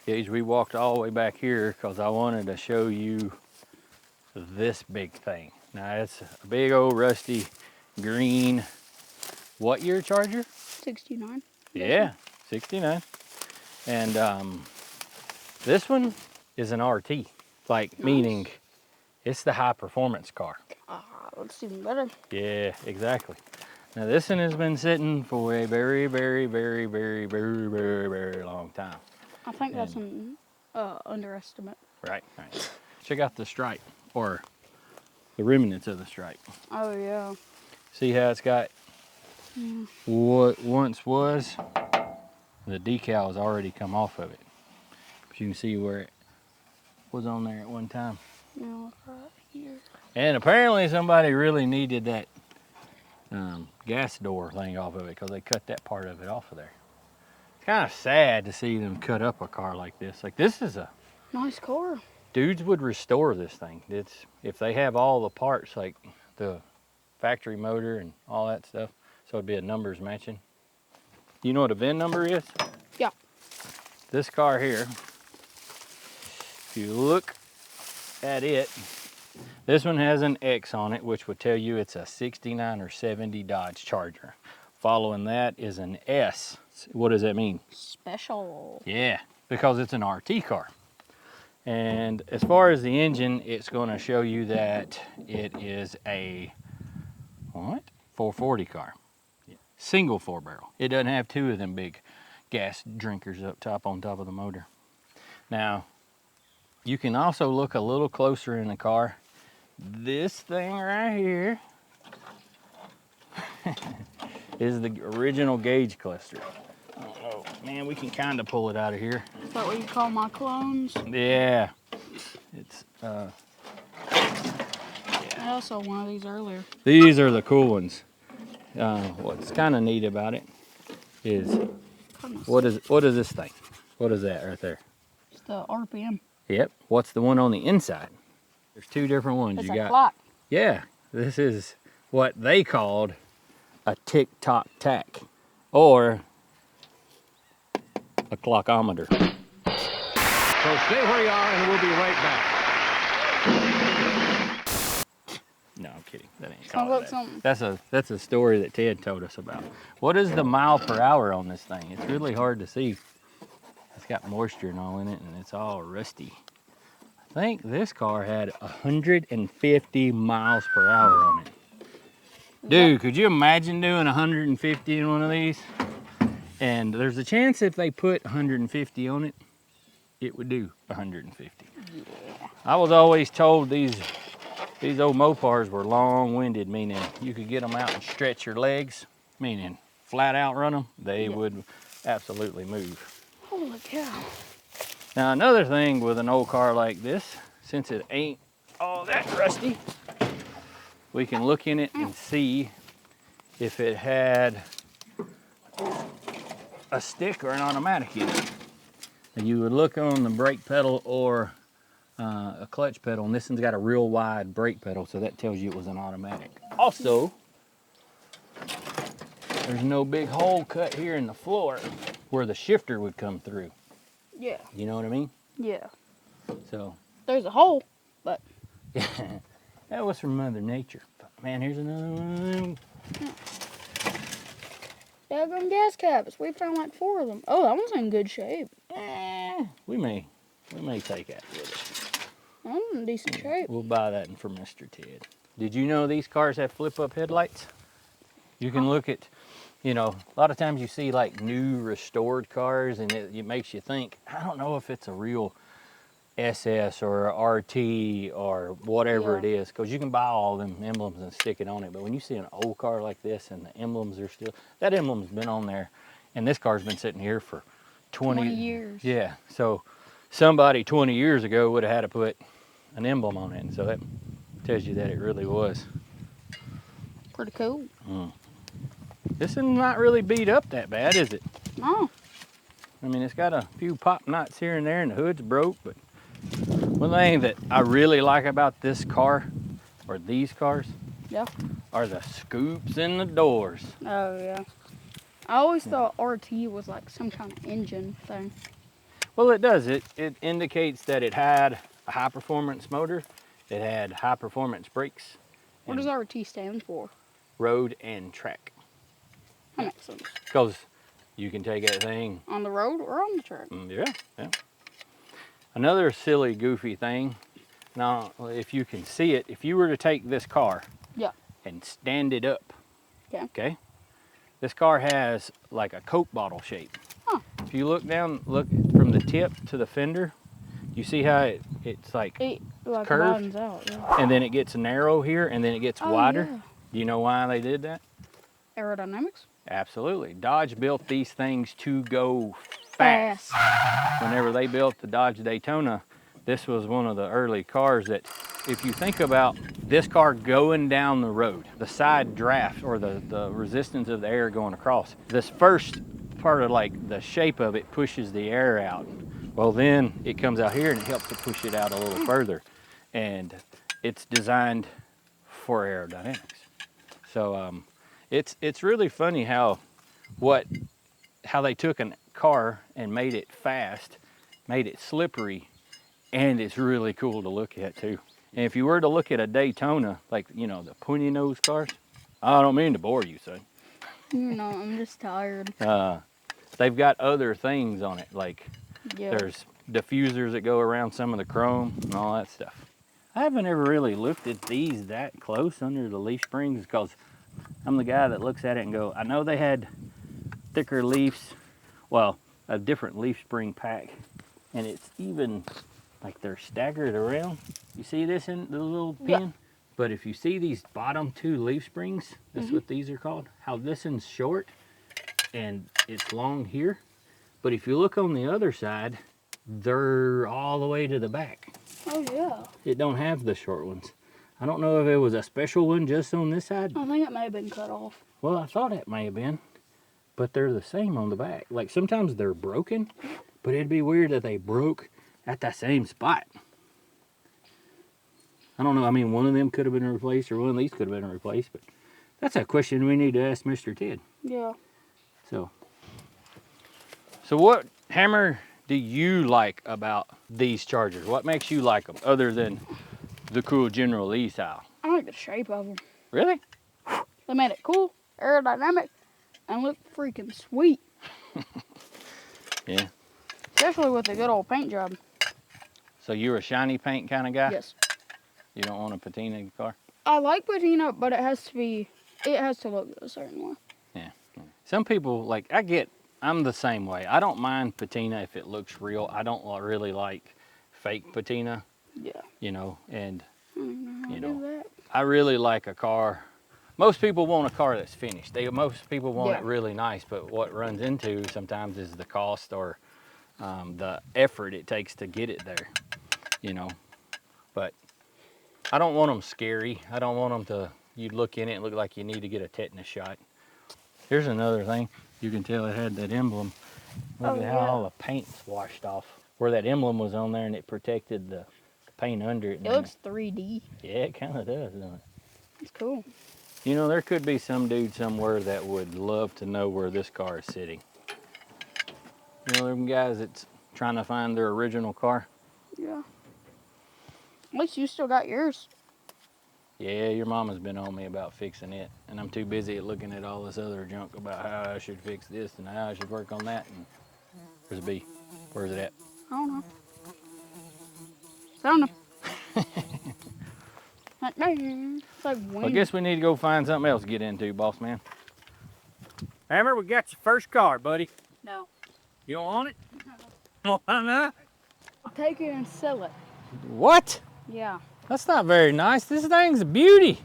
is we walked all the way back here because I wanted to show you this big thing. Now it's a big old rusty green, what year Charger? 69. Yeah, 69. And this one is an RT, like Nice. meaning it's the high performance car. Looks even better. Yeah, exactly. Now this one has been sitting for a very, very, very, very, very, very, very long time. I think that's an underestimate. Right. Check out the stripe, or the remnants of the stripe. Oh yeah. See how it's got what once was? The decal has already come off of it. But you can see where it was on there at one time. Yeah, right here. And apparently somebody really needed that gas door thing off of it because they cut that part of it off of there. It's kind of sad to see them cut up a car like this. Like, this is a Nice car. dudes would restore this thing. It's if they have all the parts, like the factory motor and all that stuff, so it'd be a numbers matching. You know what a VIN number is? Yeah. This car here, if you look at it, this one has an X on it, which would tell you it's a 69 or 70 Dodge Charger. Following that is an S. What does that mean? Special. Yeah, because it's an RT car. And as far as the engine, it's going to show you that it is a, what? 440 car. Single 4-barrel. It doesn't have two of them big gas drinkers up top on top of the motor. Now, you can also look a little closer in the car. This thing right here is the original gauge cluster. Oh man, we can kind of pull it out of here. Is that what you call my clones? Yeah, it's I also saw one of these earlier. these are the cool ones. What's kind of neat about it is what is this thing? What is that right there? It's the RPM. Yep. What's the one on the inside? There's two different ones. It's you a got. clock. Yeah, this is what they called a tick-tock Tach, or a clockometer. So stay where you are and we'll be right back. No, I'm kidding. That ain't Sounds called like that. something. That's a story that Ted told us about. What is the mile per hour on this thing? It's really hard to see. It's got moisture and all in it, and it's all rusty. I think this car had 150 miles per hour on it. Dude, could you imagine doing 150 in one of these? And there's a chance if they put 150 on it, it would do 150. Yeah. I was always told these old Mopars were long-winded, meaning you could get them out and stretch your legs, meaning flat out run them, they would absolutely move. Holy cow. Now another thing with an old car like this, since it ain't all that rusty, we can look in it and see if it had a stick or an automatic in it. And you would look on the brake pedal or a clutch pedal, and this one's got a real wide brake pedal, so that tells you it was an automatic. Also, there's no big hole cut here in the floor where the shifter would come through. Yeah. You know what I mean? Yeah. So, There's a hole, but yeah, that was from Mother Nature. But man, here's another one. daggone gas caps. We found like 4 of them. Oh, that one's in good shape. We may take that with us. That one's in decent shape. We'll buy that one for Mr. Ted. Did you know these cars have flip-up headlights? You can look at, you know, a lot of times you see like new restored cars and it makes you think, I don't know if it's a real SS or a RT or whatever it is, because you can buy all them emblems and stick it on it. But when you see an old car like this and the emblems are still, that emblem's been on there, and this car's been sitting here for 20 years. Yeah, so somebody 20 years ago would have had to put an emblem on it, and so that tells you that it really was. Pretty cool. This is not really beat up that bad, is it? No. I mean, it's got a few pop knots here and there, and the hood's broke, but one thing that I really like about this car, or these cars, are the scoops in the doors. Oh, yeah. I always thought RT was like some kind of engine thing. Well, it does. It indicates that it had a high performance motor. It had high performance brakes. What does RT stand for? Road and track. That makes sense. Because you can take that thing. On the road or on the track? Yeah. Another silly, goofy thing. Now, if you can see it, if you were to take this car and stand it up, okay, this car has like a Coke bottle shape. Huh. If you look down, look from the tip to the fender, you see how it's like Like curved, widens out, yeah. and then it gets narrow here, and then it gets wider. Yeah. Do you know why they did that? Aerodynamics? Absolutely. Dodge built these things to go fast. Whenever they built the Dodge Daytona, this was one of the early cars that, if you think about this car going down the road, the side draft or the resistance of the air going across, this first part of like the shape of it pushes the air out. Well, then it comes out here and it helps to push it out a little further. And it's designed for aerodynamics. So it's really funny how they took a car and made it fast, made it slippery, and it's really cool to look at too. And if you were to look at a Daytona, like, you know, the pointy nose cars, I don't mean to bore you, son. No, I'm just tired. They've got other things on it, like there's diffusers that go around some of the chrome and all that stuff. I haven't ever really looked at these that close under the leaf springs because I'm the guy that looks at it and go, I know they had thicker leaves, well, a different leaf spring pack, and it's even like they're staggered around. You see this in the little pin? Yeah. But if you see these bottom two leaf springs, that's what these are called, how this one's short and it's long here. But if you look on the other side, they're all the way to the back. Oh, yeah. It don't have the short ones. I don't know if it was a special one just on this side. I think it may have been cut off. Well, I thought it may have been, but they're the same on the back. Like sometimes they're broken, but it'd be weird that they broke at that same spot. I don't know. I mean, one of them could have been replaced or one of these could have been replaced, but that's a question we need to ask Mr. Ted. Yeah. So what hammer do you like about these Chargers? What makes you like them other than the cool General Lee style? I like the shape of them. Really? They made it cool, aerodynamic, and look freaking sweet. Yeah. Especially with a good old paint job. So you're a shiny paint kind of guy? Yes. You don't want a patina car? I like patina, but it has to look a certain way. Yeah. Some people, like, I'm the same way. I don't mind patina if it looks real. I don't really like fake patina. Yeah. You know, and, I don't know how you to know, do that. I really like a car. Most people want a car that's finished. Most people want it really nice, but what runs into sometimes is the cost or the effort it takes to get it there, you know. But I don't want them scary. I don't want them to, you look in it and look like you need to get a tetanus shot. Here's another thing. You can tell it had that emblem. Look at how all the paint's washed off. Where that emblem was on there and it protected the paint under it. It looks 3D. Yeah, it kind of does, doesn't it? It's cool. You know, there could be some dude somewhere that would love to know where this car is sitting. You know, them guys that's trying to find their original car. Yeah. At least you still got yours. Yeah, your mama's been on me about fixing it, and I'm too busy at looking at all this other junk about how I should fix this and how I should work on that. And where's the B? Where's it at? I don't know. Sound It's like wind. Well, I guess we need to go find something else to get into, boss man. Hammer, we got your first car, buddy. No. You don't want it? No. Why not? I'll take it and sell it. What? Yeah. That's not very nice. This thing's a beauty.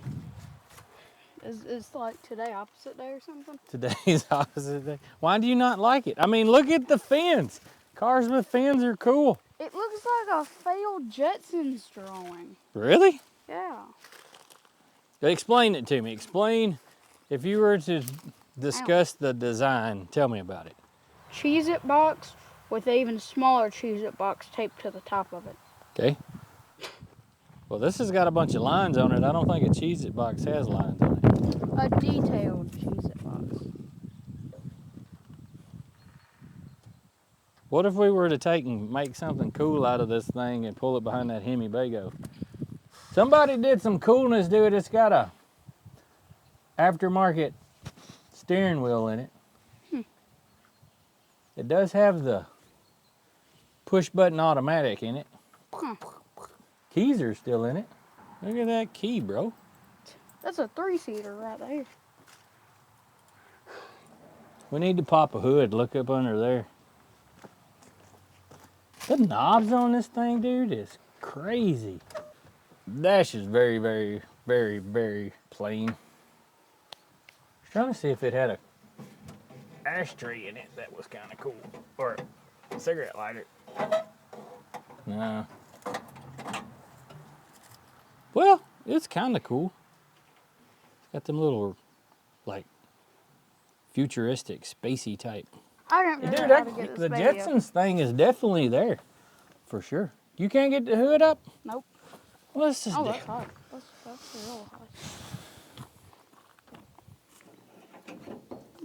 It's like today opposite day or something. Today's opposite day. Why do you not like it? I mean, look at the fins. Cars with fins are cool. It looks like a failed Jetsons drawing. Really? Yeah. Explain it to me. Explain, if you were to discuss the design, tell me about it. Cheez-It box with an even smaller Cheez-It box taped to the top of it. Okay. Well, this has got a bunch of lines on it. I don't think a Cheez-It box has lines on it. A detailed Cheez-It box. What if we were to take and make something cool out of this thing and pull it behind that Hemi Bago? Somebody did some coolness to it. It's got a aftermarket steering wheel in it. It does have the push button automatic in it. Keys are still in it. Look at that key, bro. That's a 3-seater right there. We need to pop a hood. Look up under there. The knobs on this thing, dude, is crazy. Dash is very, very, very, very plain. I was trying to see if it had a ashtray in it that was kind of cool, or a cigarette lighter. No. Well, it's kind of cool. It's got them little, like, futuristic, spacey type. I didn't Dude, figure out how to get the this baby up. Jetsons thing is definitely there, for sure. You can't get the hood up? Nope. Well, let's just Oh, do that's high. That's real high.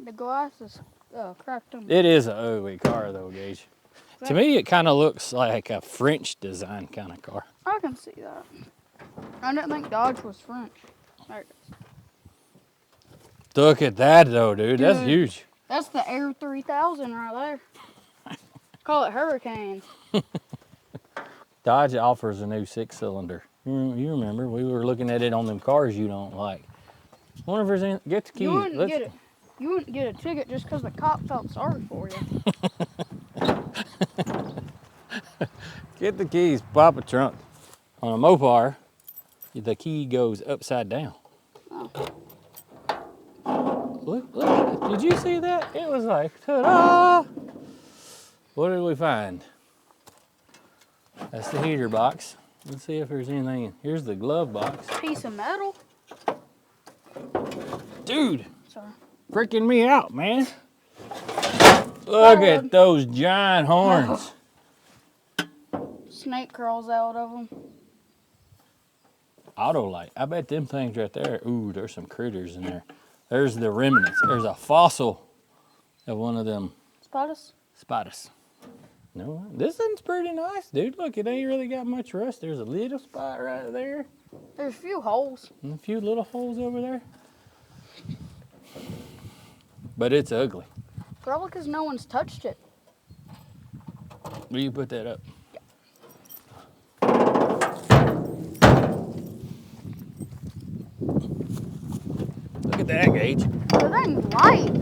The glass is cracked on. It is an ugly car, though, Gage. To me, it kind of looks like a French design kind of car. I can see that. I didn't think Dodge was French. There it is. Look at that, though, dude. That's Dude. huge. That's the Air 3000 right there. Call it Hurricane. Dodge offers a new 6-cylinder. You remember, we were looking at it on them cars you don't like. I wonder if there's any, get the keys. You wouldn't get a ticket just because the cop felt sorry for you. Get the keys, pop a trunk. On a Mopar, the key goes upside down. Oh. Look, did you see that? It was like, ta-da! What did we find? That's the heater box. Let's see if there's anything in. Here's the glove box. Piece of metal. Dude, Sorry. freaking me out, man. Look at those giant horns. Snake crawls out of them. Autolite. I bet them things right there. Ooh, there's some critters in there. There's the remnants. There's a fossil of one of them Spottus? spiders. No, this one's pretty nice, dude. Look, it ain't really got much rust. There's a little spot right there. There's a few holes. And a few little holes over there. But it's ugly. Probably because no one's touched it. Will you put that up? Look at that, Gage. The thing's light.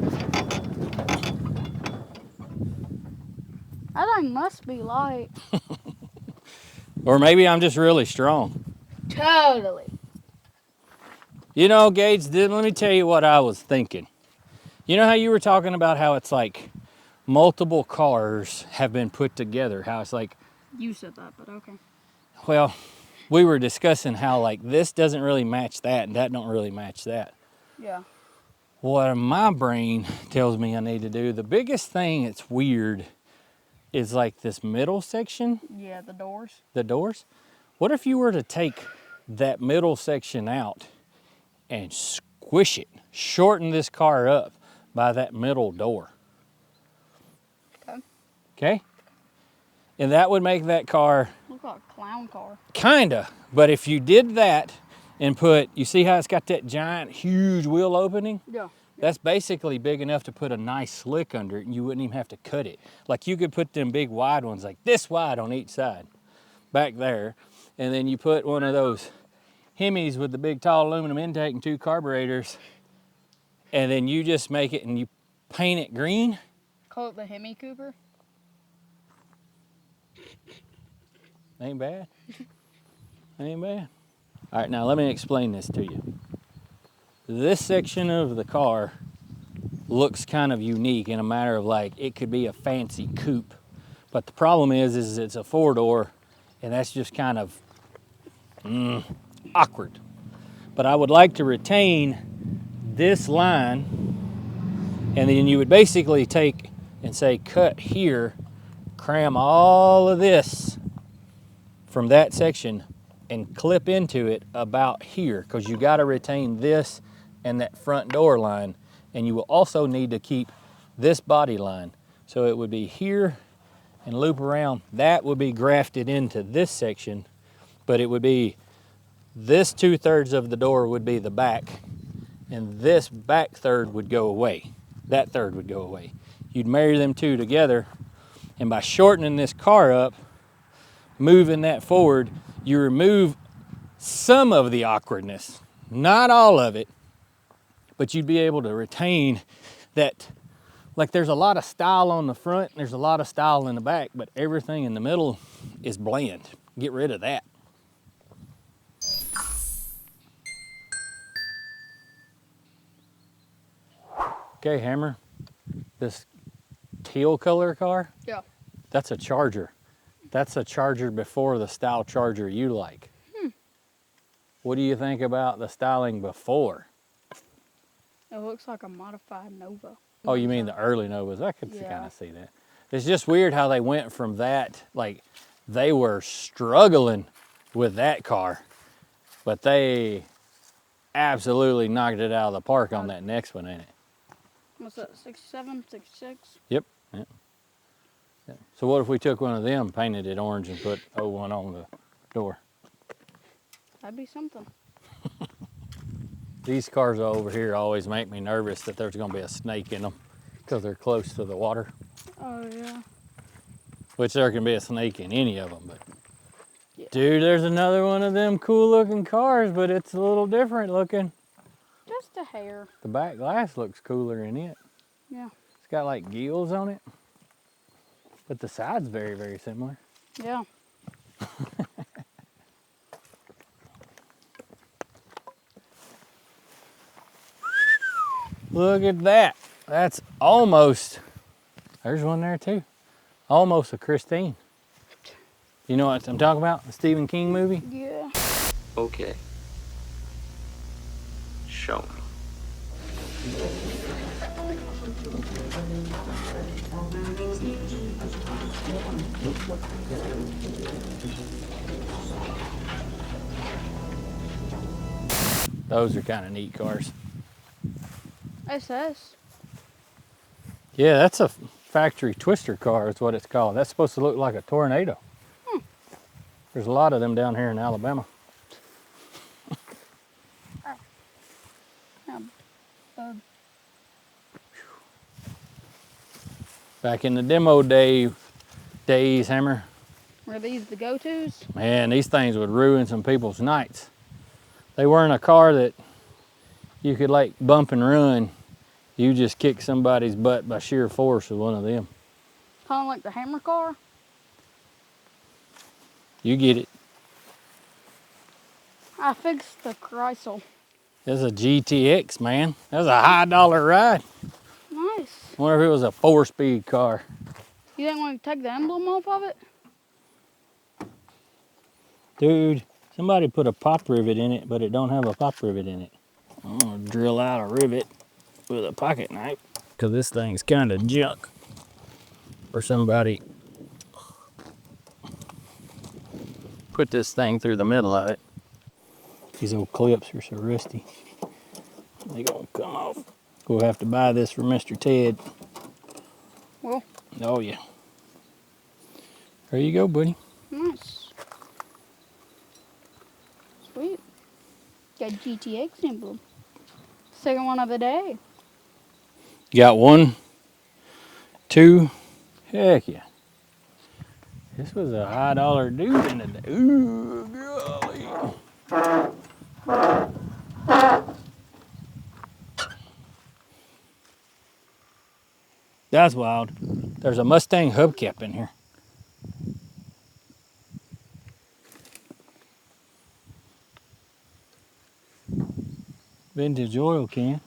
That thing must be light. Or maybe I'm just really strong. Totally. You know, Gage, let me tell you what I was thinking. You know how you were talking about how it's like multiple cars have been put together, how it's like, You said that, but okay. well, we were discussing how like this doesn't really match that and that don't really match that. Yeah. What my brain tells me I need to do, the biggest thing that's weird is like this middle section, Yeah, the doors. the doors. What if you were to take that middle section out and squish it, shorten this car up by that middle door? Okay. Okay? And that would make that car Look like a clown car. kinda, but if you did that and put, you see how it's got that giant, huge wheel opening? Yeah. That's basically big enough to put a nice slick under it and you wouldn't even have to cut it. Like you could put them big wide ones like this wide on each side, back there. And then you put one of those Hemis with the big tall aluminum intake and 2 carburetors. And then you just make it and you paint it green. Call it the Hemi Cooper. Ain't bad. Ain't bad. All right, now let me explain this to you. This section of the car looks kind of unique in a matter of like, it could be a fancy coupe. But the problem is it's a 4-door and that's just kind of awkward. But I would like to retain this line and then you would basically take and say cut here, cram all of this from that section and clip into it about here because you got to retain this and that front door line, and you will also need to keep this body line. So it would be here and loop around, that would be grafted into this section, but it would be this 2/3 of the door would be the back, and this back third would go away. That third would go away. You'd marry them two together, and by shortening this car up, moving that forward, you remove some of the awkwardness, not all of it, but you'd be able to retain that. Like, there's a lot of style on the front, and there's a lot of style in the back, but everything in the middle is bland. Get rid of that. Okay, Hammer, this teal color car, Yeah. that's a Charger. That's a Charger before the style Charger you like. What do you think about the styling before? It looks like a modified Nova. Oh, you mean the early Novas? I could Yeah. kind of see that. It's just weird how they went from that, like, they were struggling with that car, but they absolutely knocked it out of the park on that next one, ain't it? What's that, 67, 66? Yep. Yep. Yep. So what if we took one of them, painted it orange, and put 01 on the door? That'd be something. These cars over here always make me nervous that there's going to be a snake in them because they're close to the water. Oh, yeah. Which there can be a snake in any of them, but Yeah. dude, there's another one of them cool looking cars, but it's a little different looking. Just a hair. The back glass looks cooler in it. Yeah. It's got like gills on it, but the side's very, very similar. Yeah. Look at that. That's almost, there's one there too. Almost a Christine. You know what I'm talking about? The Stephen King movie? Yeah. Okay. Show me. Those are kind of neat cars. SS. Yeah, that's a factory twister car is what it's called. That's supposed to look like a tornado. There's a lot of them down here in Alabama. Back in the demo days, Hammer, Were these the go-tos? man, these things would ruin some people's nights. They weren't a car that you could like bump and run. You just kick somebody's butt by sheer force with one of them. Kind of like the Hammer car? You get it. I fixed the Chrysler. That's a GTX, man. That's a high dollar ride. Nice. Wonder if it was a 4-speed car. You didn't want to take the emblem off of it? Dude, somebody put a pop rivet in it, but it don't have a pop rivet in it. I'm gonna drill out a rivet with a pocket knife, because this thing's kind of junk. Or somebody put this thing through the middle of it. These old clips are so rusty. They gonna come off. We'll have to buy this for Mr. Ted. Well, Oh yeah. There you go, buddy. nice. Sweet. Got GTX emblem. Second one of the day. Got 1, 2, heck yeah. This was a high dollar dude in the day. Ooh, golly. That's wild. There's a Mustang hubcap in here. Vintage oil can.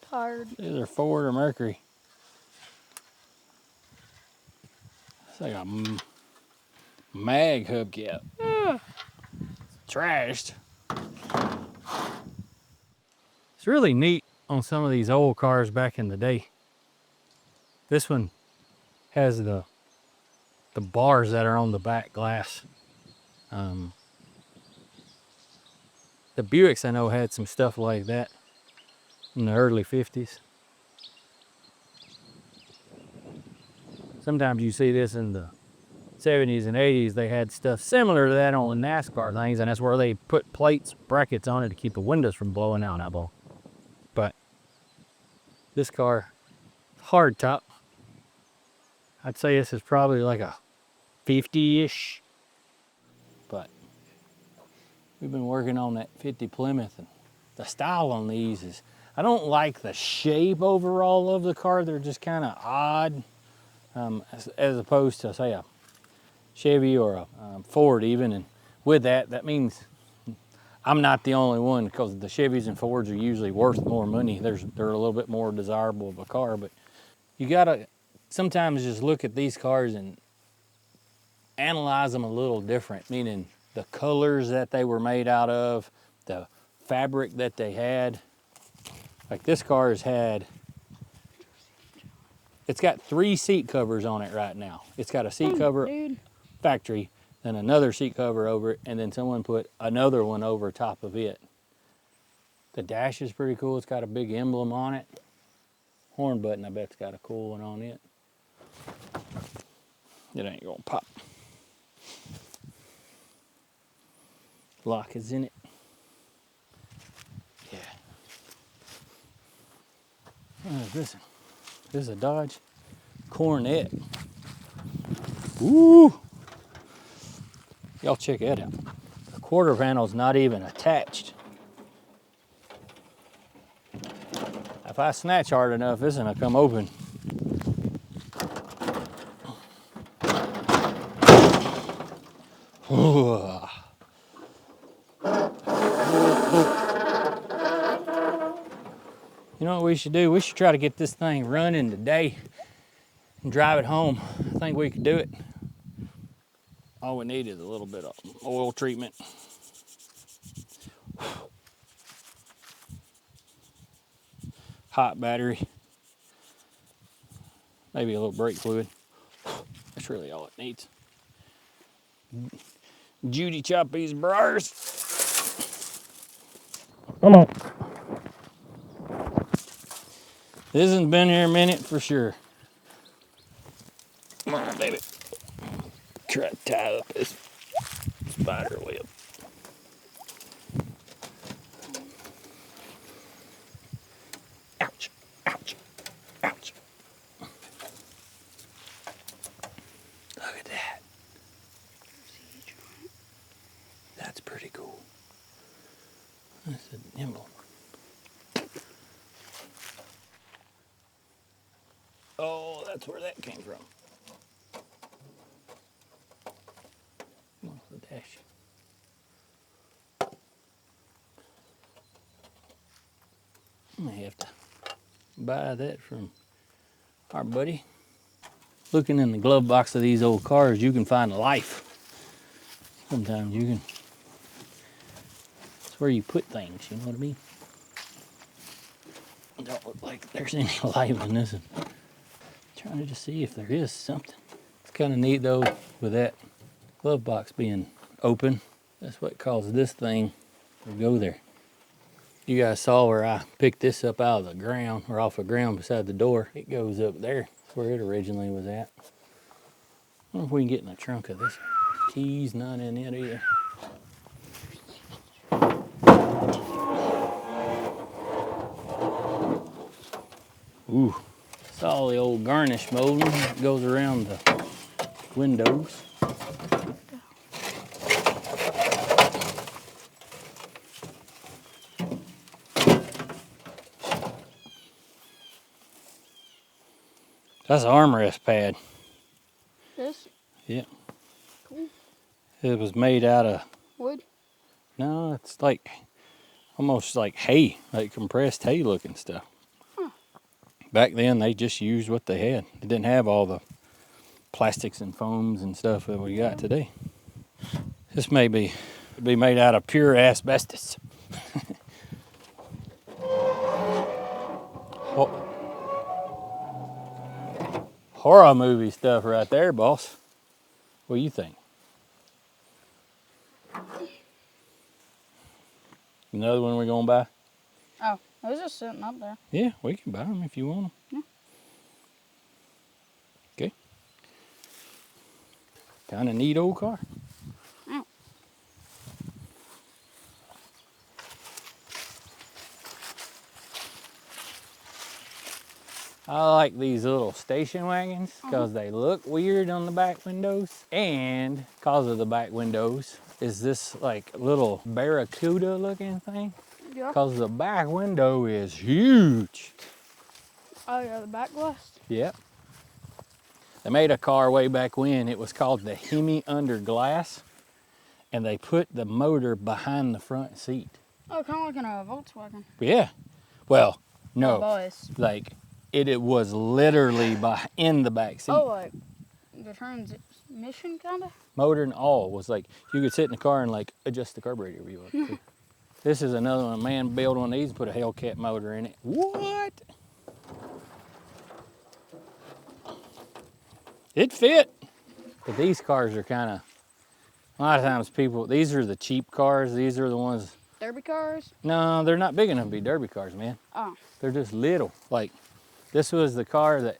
Tired. These are Ford or Mercury. It's like a mag hubcap. Trashed. It's really neat on some of these old cars back in the day. This one has the bars that are on the back glass. The Buicks I know had some stuff like that in the early 50s. Sometimes you see this in the 70s and 80s. They had stuff similar to that on the NASCAR things, and that's where they put plates, brackets on it to keep the windows from blowing out. But this car, hard top. I'd say this is probably like a 50-ish. But we've been working on that 50 Plymouth, and the style on these is, I don't like the shape overall of the car. They're just kind of odd, as opposed to, say, a Chevy or a Ford even. And with that, that means I'm not the only one, because the Chevys and Fords are usually worth more money. They're a little bit more desirable of a car, but you gotta sometimes just look at these cars and analyze them a little different, meaning the colors that they were made out of, the fabric that they had. Like this car has had, it's got 3 seat covers on it right now. It's got a seat cover factory, then another seat cover over it, and then someone put another one over top of it. The dash is pretty cool. It's got a big emblem on it. Horn button, I bet it's got a cool one on it. It ain't gonna pop. Lock is in it. Yeah. What is this? This is a Dodge Coronet. Ooh! Y'all check that out. The quarter panel's not even attached. If I snatch hard enough, this is gonna come open. Ooh. You know what we should do? We should try to get this thing running today and drive it home. I think we could do it. All we need is a little bit of oil treatment. Hot battery. Maybe a little brake fluid. That's really all it needs. Judy chop these briars. Come on. This has been here a minute for sure. Come on, baby. Try to tie up this spider web. Ouch, ouch, ouch. Look at that. That's pretty cool. That's an emblem. Oh, that's where that came from. What's the dash? I may have to buy that from our buddy. Looking in the glove box of these old cars, you can find life. Sometimes you can. It's where you put things, you know what I mean? It don't look like there's any life in this one. Trying to just see if there is something. It's kind of neat though, with that glove box being open. That's what caused this thing to go there. You guys saw where I picked this up out of the ground, or off the ground beside the door. It goes up there. That's where it originally was at. I wonder if we can get in the trunk of this. Keys not in it either. Ooh, saw the old garnish molding that goes around the windows. That's an armrest pad. This? Yeah. Cool. It was made out of Wood? No, it's like almost like hay, like compressed hay looking stuff. Huh. Back then they just used what they had. They didn't have all the plastics and foams and stuff that we got today. This may be made out of pure asbestos. Horror movie stuff right there, boss. What do you think? Another one we're gonna buy? Oh, it was just sitting up there. Yeah, we can buy them if you want them. Yeah. Okay. Kind of neat old car. Ow. I like these little station wagons because they look weird on the back windows, and because of the back windows is this like little barracuda looking thing, Yeah. because the back window is huge. Oh yeah, the back glass. Yep. They made a car way back when. It was called the Hemi Under Glass, and they put the motor behind the front seat. Oh, kind of like in a Volkswagen. Yeah. Well, A no, bus. like it was literally in the back seat. Oh, like the transmission kind of? Motor and all was like, you could sit in the car and like adjust the carburetor if you want to. This is another one. A man built one of these and put a Hellcat motor in it. What? It fit. But these cars are kind of, a lot of times people, these are the cheap cars. These are the ones, Derby cars? no, they're not big enough to be derby cars, man. Oh. They're just little. Like, this was the car that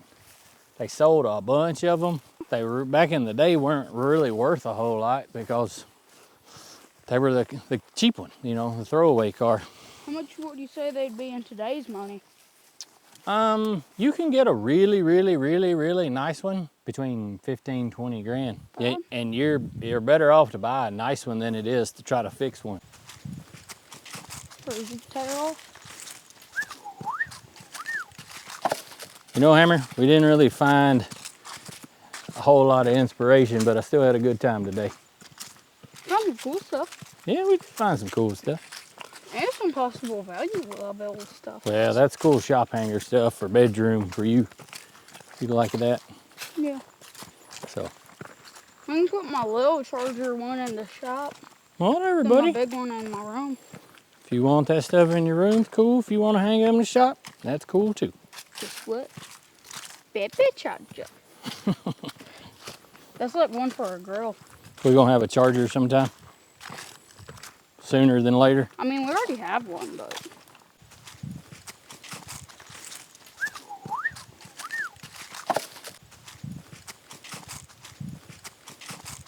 they sold a bunch of them. They were, back in the day, weren't really worth a whole lot because they were the cheap one, you know, the throwaway car. How much would you say they'd be in today's money? You can get a really, really, really, really nice one between 15, 20 grand. Yeah, and you're better off to buy a nice one than it is to try to fix one. Or easy to tear off? You know, Hammer, we didn't really find a whole lot of inspiration, but I still had a good time today. Found some cool stuff. Yeah, we did find some cool stuff. And some possible valuable stuff. Well, that's cool shop hanger stuff for bedroom for you. You like that? Yeah. So, I can put my little charger one in the shop. whatever, Then buddy. my big one in my room. If you want that stuff in your room, cool. If you want to hang it in the shop, that's cool too. Guess what? Baby charger. That's like one for a girl. We're gonna have a charger sometime. Sooner than later. I mean, we already have one, but